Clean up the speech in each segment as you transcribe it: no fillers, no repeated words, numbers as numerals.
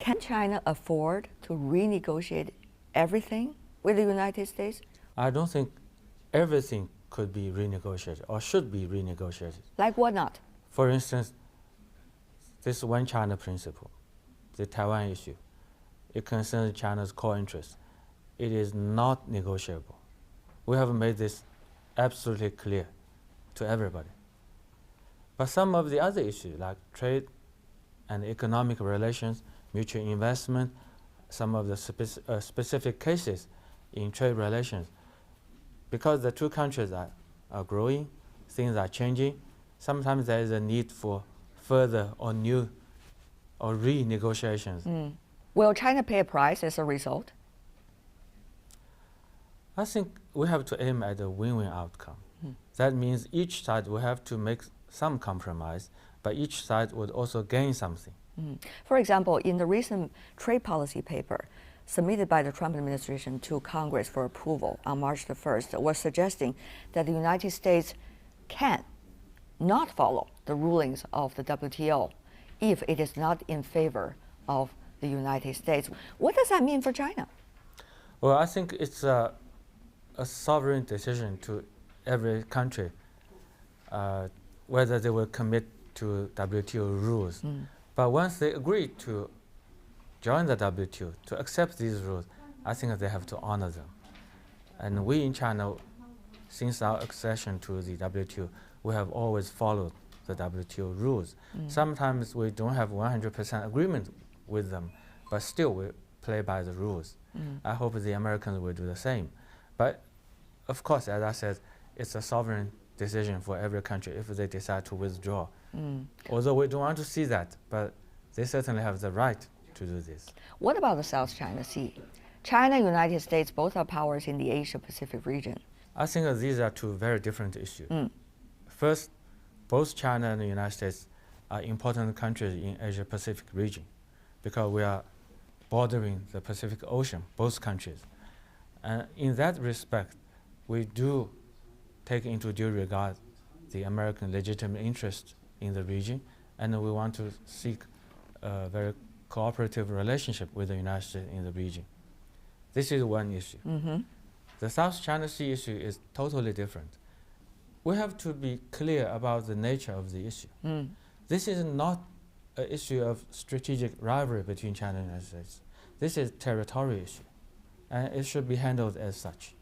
Can China afford to renegotiate everything with the United States? I don't think everything could be renegotiated or should be renegotiated. Like what not? For instance, this one China principle, the Taiwan issue, it concerns China's core interests. It is not negotiable. We have made this absolutely clear to everybody. But some of the other issues, like trade and economic relations, mutual investment, some of the specific cases in trade relations, because the two countries are growing, things are changing, sometimes there is a need for further or new or renegotiations. Will China pay a price as a result? I think we have to aim at a win-win outcome. That means each side will have to make some compromise, but each side would also gain something. For example, in the recent trade policy paper submitted by the Trump administration to Congress for approval on March the 1st, was suggesting that the United States can not follow the rulings of the WTO if it is not in favor of the United States. What does that mean for China? Well, I think it's a sovereign decision to every country whether they will commit to WTO rules. But once they agree to join the WTO, to accept these rules, I think they have to honor them. And we in China, since our accession to the WTO, we have always followed the WTO rules. Sometimes we don't have 100% agreement with them, but still we play by the rules. I hope the Americans will do the same. But of course, as I said, it's a sovereign decision for every country if they decide to withdraw. Although we don't want to see that, but they certainly have the right to do this. What about the South China Sea? China and United States both are powers in the Asia-Pacific region. I think these are two very different issues. First, both China and the United States are important countries in Asia-Pacific region because we are bordering the Pacific Ocean, both countries. And in that respect, we do take into due regard the American legitimate interest in the region, and we want to seek a very cooperative relationship with the United States in the region. This is one issue. The South China Sea issue is totally different. We have to be clear about the nature of the issue. This is not an issue of strategic rivalry between China and the United States. This is a territorial issue, and it should be handled as such.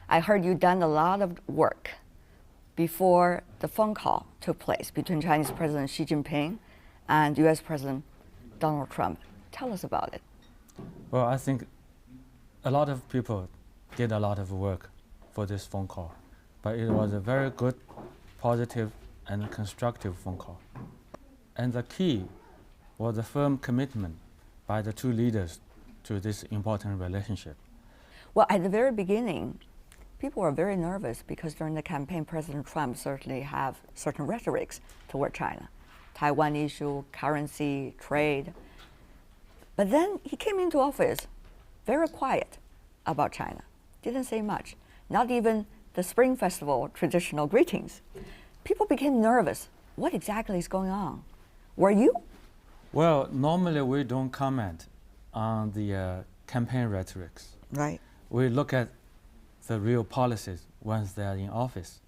I heard you've done a lot of work before the phone call took place between Chinese President Xi Jinping and US President Donald Trump. Tell us about it. Well, I think a lot of people did a lot of work for this phone call, but it was a very good, positive, and constructive phone call. And the key was the firm commitment by the two leaders to this important relationship. Well, at the very beginning, people were very nervous because during the campaign, President Trump certainly have certain rhetorics toward China. Taiwan issue, currency, trade. But then he came into office very quiet about China. Didn't say much, not even the Spring Festival traditional greetings. People became nervous. What exactly is going on? Were you? Well, normally we don't comment on the campaign rhetorics. Right. We look at the real policies once they are in office.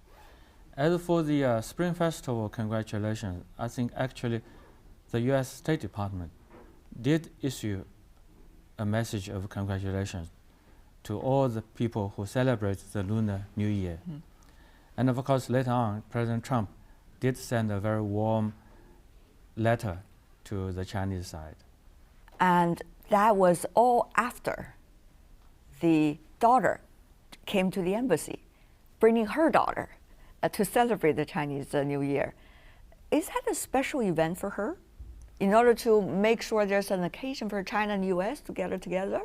As for the Spring Festival congratulations, I think actually the US State Department did issue a message of congratulations to all the people who celebrate the Lunar New Year. And of course, later on, President Trump did send a very warm letter to the Chinese side. And that was all after the daughter came to the embassy, bringing her daughter to celebrate the Chinese New Year. Is that a special event for her in order to make sure there's an occasion for China and US to gather together?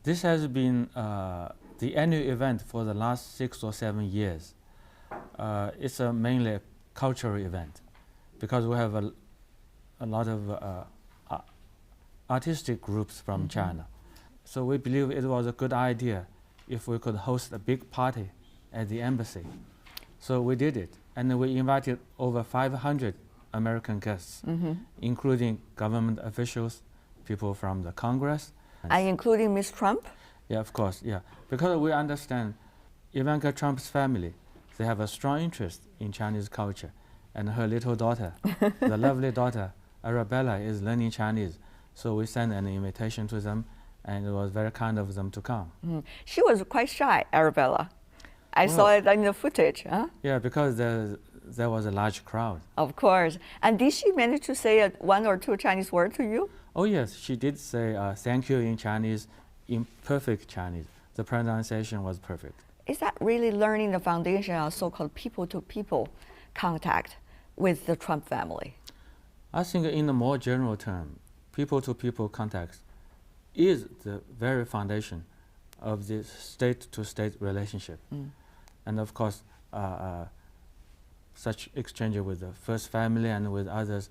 This has been the annual event for the last 6 or 7 years. It's mainly a cultural event because we have a lot of artistic groups from China. So we believe it was a good idea if we could host a big party at the embassy. So we did it, and we invited over 500 American guests, including government officials, people from the Congress. And including Ms. Trump? Yeah, of course, yeah. Because we understand Ivanka Trump's family, they have a strong interest in Chinese culture. And her little daughter, the lovely daughter, Arabella, is learning Chinese. So we sent an invitation to them, and it was very kind of them to come. She was quite shy, Arabella. I saw it in the footage. Huh? Yeah, because there was a large crowd. Of course. And did she manage to say one or two Chinese words to you? Oh yes, she did say thank you in Chinese, in perfect Chinese. The pronunciation was perfect. Is that really learning the foundation of so-called people-to-people contact with the Trump family? I think in a more general term, people-to-people contact is the very foundation of this state-to-state relationship. And of course, such exchange with the first family and with others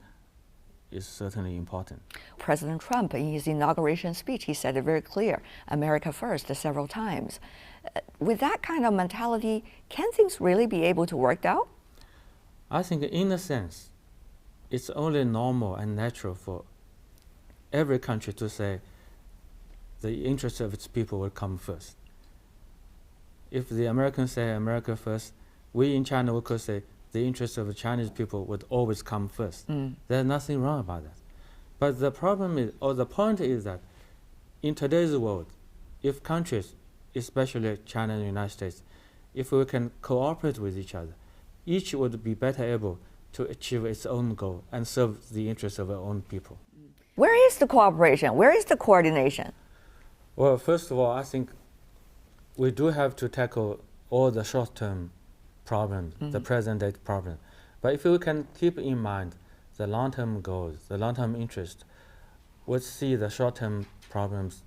is certainly important. President Trump, in his inauguration speech, he said it very clear, America first, several times. With that kind of mentality, can things really be able to work out? I think in a sense, it's only normal and natural for every country to say the interests of its people will come first. If the Americans say America first, we in China we could say the interests of the Chinese people would always come first. There's nothing wrong about that. But the problem is, or the point is that in today's world, if countries, especially China and the United States, if we can cooperate with each other, each would be better able to achieve its own goal and serve the interests of our own people. Where is the cooperation? Where is the coordination? Well, first of all, I think we do have to tackle all the short-term problems, the present-day problems. But if we can keep in mind the long-term goals, the long-term interest, we'll see the short-term problems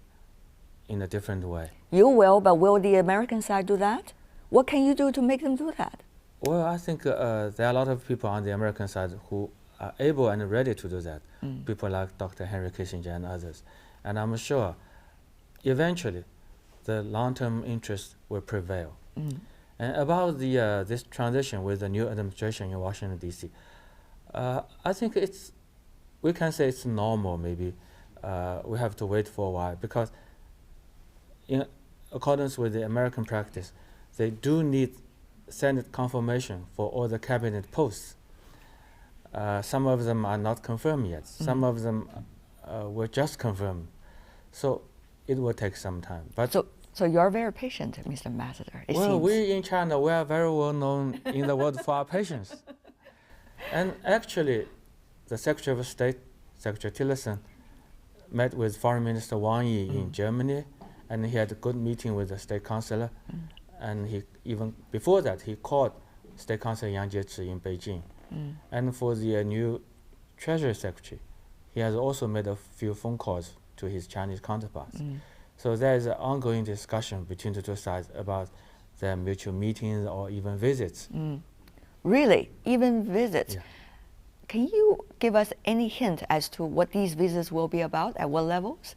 in a different way. You will, but will the American side do that? What can you do to make them do that? Well, I think there are a lot of people on the American side who are able and ready to do that. People like Dr. Henry Kissinger and others. And I'm sure eventually the long-term interest will prevail. And about this transition with the new administration in Washington, D.C., I think we can say it's normal maybe. We have to wait for a while because in accordance with the American practice, they do need Senate confirmation for all the cabinet posts. Some of them are not confirmed yet. Some of them were just confirmed. So it will take some time. But so you're very patient, Mr. Ambassador, it well, seems. we in China, we are very well known in the world for our patience. And actually, the Secretary of State, Secretary Tillerson, met with Foreign Minister Wang Yi in Germany, and he had a good meeting with the State Councilor. And he even before that, he called State Councilor Yang Jiechi in Beijing. And for the new Treasury Secretary, he has also made a few phone calls to his Chinese counterparts. So there is an ongoing discussion between the two sides about their mutual meetings or even visits. Really? Even visits? Yeah. Can you give us any hint as to what these visits will be about, at what levels?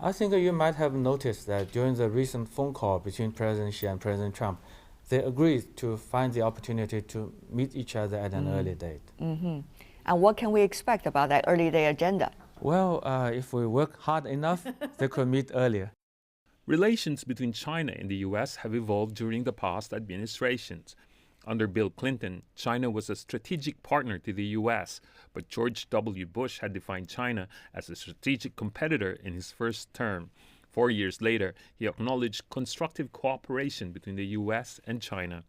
I think you might have noticed that during the recent phone call between President Xi and President Trump, they agreed to find the opportunity to meet each other at an early date. And what can we expect about that early day agenda? Well, if we work hard enough, they could meet earlier. Relations between China and the U.S. have evolved during the past administrations. Under Bill Clinton, China was a strategic partner to the U.S., but George W. Bush had defined China as a strategic competitor in his first term. 4 years later, he acknowledged constructive cooperation between the U.S. and China.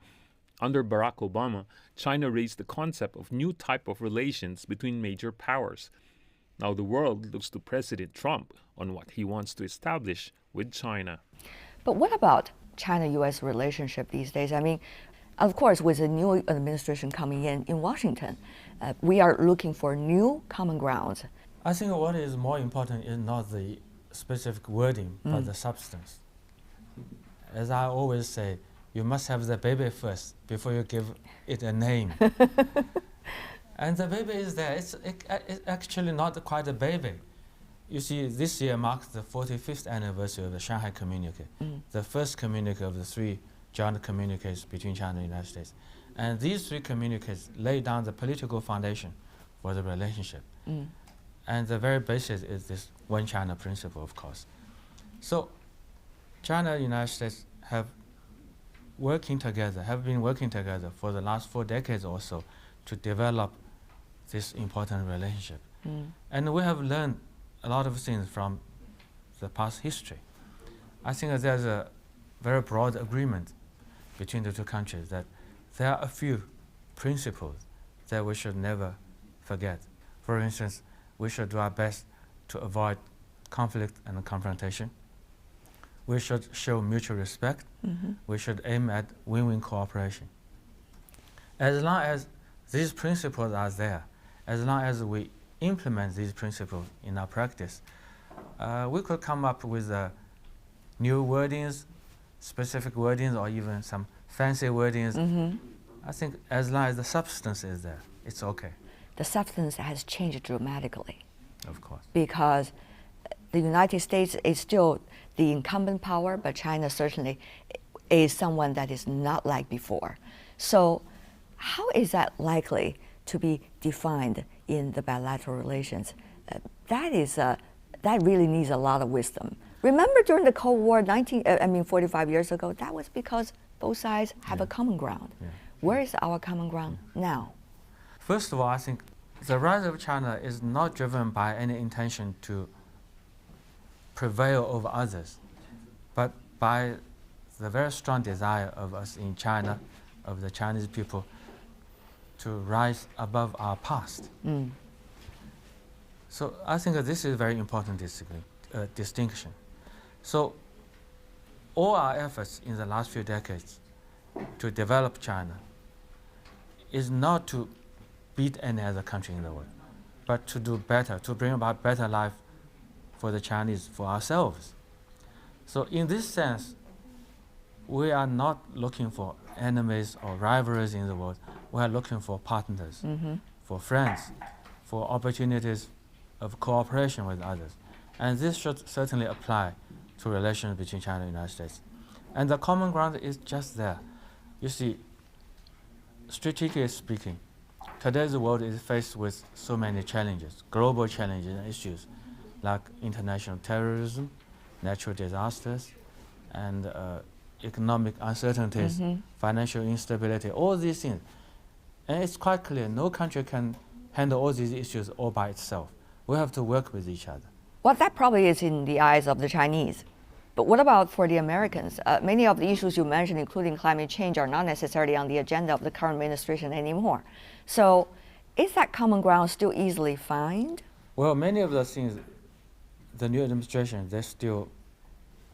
Under Barack Obama, China raised the concept of new type of relations between major powers. Now the world looks to President Trump on what he wants to establish with China. But what about China-U.S. relationship these days? I mean, of course, with the new administration coming in Washington, we are looking for new common grounds. I think what is more important is not the specific wording, but the substance. As I always say, you must have the baby first before you give it a name. And the baby is there. It's actually not quite a baby. You see, this year marks the 45th anniversary of the Shanghai Communique, the first communique of the 3 joint communiques between China and the United States. And these 3 communiques lay down the political foundation for the relationship. And the very basis is this one China principle, of course. So China and the United States have been working together for the last 4 decades or so to develop this important relationship. And we have learned a lot of things from the past history. I think that there's a very broad agreement between the two countries that there are a few principles that we should never forget. For instance, we should do our best to avoid conflict and confrontation. We should show mutual respect. We should aim at win-win cooperation. As long as these principles are there, as long as we implement these principles in our practice, we could come up with new wordings, specific wordings, or even some fancy wordings. I think as long as the substance is there, it's okay. The substance has changed dramatically. Of course. Because the United States is still the incumbent power, but China certainly is someone that is not like before. So how is that likely to be defined in the bilateral relations? That really needs a lot of wisdom. Remember during the Cold War, 45 years ago, that was because both sides have a common ground. Where is our common ground now? First of all, I think the rise of China is not driven by any intention to prevail over others, but by the very strong desire of us in China, of the Chinese people, to rise above our past. So I think that this is a very important distinction. So all our efforts in the last few decades to develop China is not to beat any other country in the world, but to do better, to bring about better life for the Chinese, for ourselves. So in this sense, we are not looking for enemies or rivals in the world. We are looking for partners, for friends, for opportunities of cooperation with others. And this should certainly apply to relations between China and the United States. And the common ground is just there. You see, strategically speaking, today's world is faced with so many challenges, global challenges and issues like international terrorism, natural disasters, and economic uncertainties, financial instability, all these things. And it's quite clear no country can handle all these issues all by itself. We have to work with each other. Well, that probably is in the eyes of the Chinese. But what about for the Americans? Many of the issues you mentioned, including climate change, are not necessarily on the agenda of the current administration anymore. So is that common ground still easily found? Well, many of the things, the new administration, they still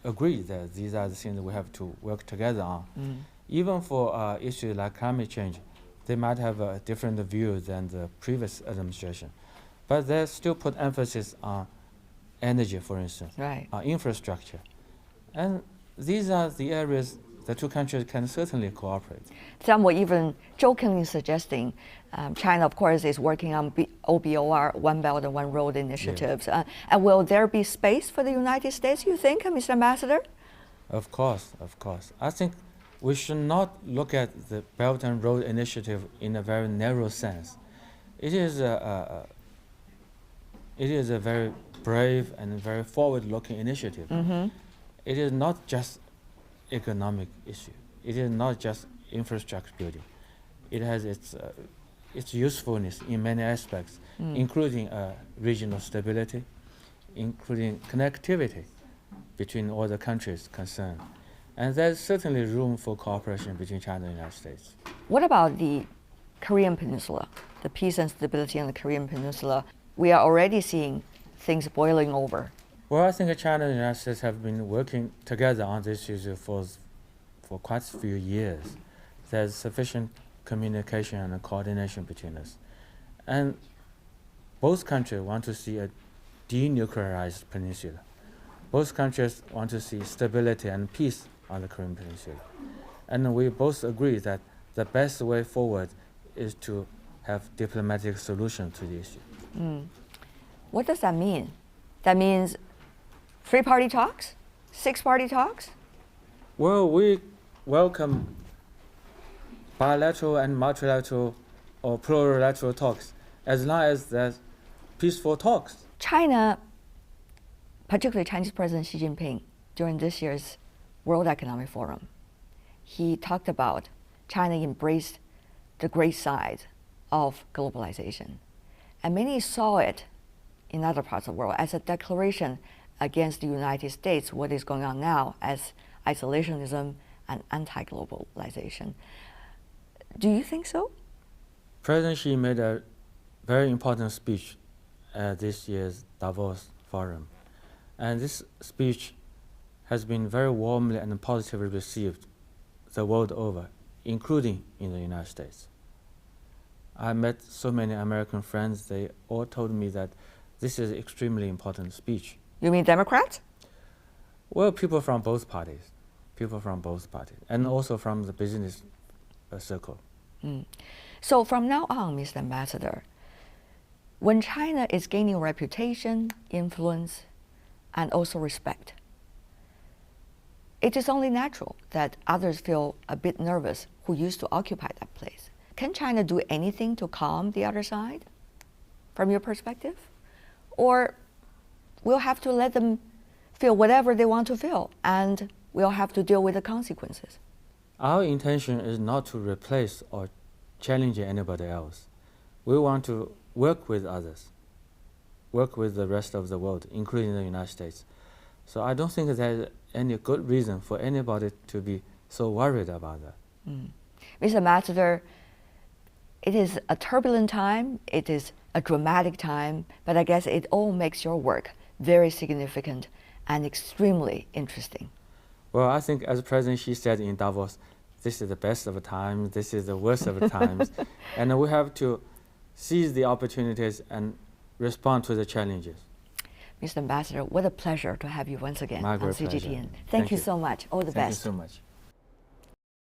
agree that these are the things we have to work together on. Even for issues like climate change, they might have a different view than the previous administration. But they still put emphasis on energy, for instance, on infrastructure. And these are the areas the two countries can certainly cooperate. Some were even jokingly suggesting China, of course, is working on OBOR, One Belt and One Road initiatives. And will there be space for the United States, you think, Mr. Ambassador? Of course, of course. I think we should not look at the Belt and Road Initiative in a very narrow sense. It is a very brave and very forward-looking initiative. It is not just economic issue. It is not just infrastructure building. It has its usefulness in many aspects, including regional stability, including connectivity between all the countries concerned. And there's certainly room for cooperation between China and the United States. What about the Korean Peninsula, the peace and stability on the Korean Peninsula? We are already seeing things boiling over. Well, I think China and the United States have been working together on this issue for quite a few years. There's sufficient communication and coordination between us. And both countries want to see a denuclearized peninsula. Both countries want to see stability and peace on the Korean Peninsula. And we both agree that the best way forward is to have diplomatic solution to the issue. What does that mean? That means three-party talks? Six-party talks? Well, we welcome bilateral and multilateral or plurilateral talks as long as there's peaceful talks. China particularly Chinese President Xi Jinping, during this year's World Economic Forum, he talked about China embraced the great side of globalization. And many saw it in other parts of the world as a declaration against the United States, what is going on now as isolationism and anti-globalization. Do you think so? President Xi made a very important speech at this year's Davos Forum. And this speech has been very warmly and positively received the world over, including in the United States. I met so many American friends, they all told me that this is an extremely important speech. You mean Democrats? Well, people from both parties, and also from the business circle. So from now on, Mr. Ambassador, when China is gaining reputation, influence, and also respect, it is only natural that others feel a bit nervous who used to occupy that place. Can China do anything to calm the other side, from your perspective? Or we'll have to let them feel whatever they want to feel, and we'll have to deal with the consequences? Our intention is not to replace or challenge anybody else. We want to work with others, work with the rest of the world, including the United States. So I don't think there's any good reason for anybody to be so worried about that. Mr. Ambassador, it is a turbulent time, it is a dramatic time, but I guess it all makes your work very significant and extremely interesting. Well, I think as President Xi said in Davos, this is the best of times, this is the worst of times, and we have to seize the opportunities and respond to the challenges. Mr. Ambassador, what a pleasure to have you once again My on great CGTN. pleasure. Thank you so much. All the Thank best. you so much.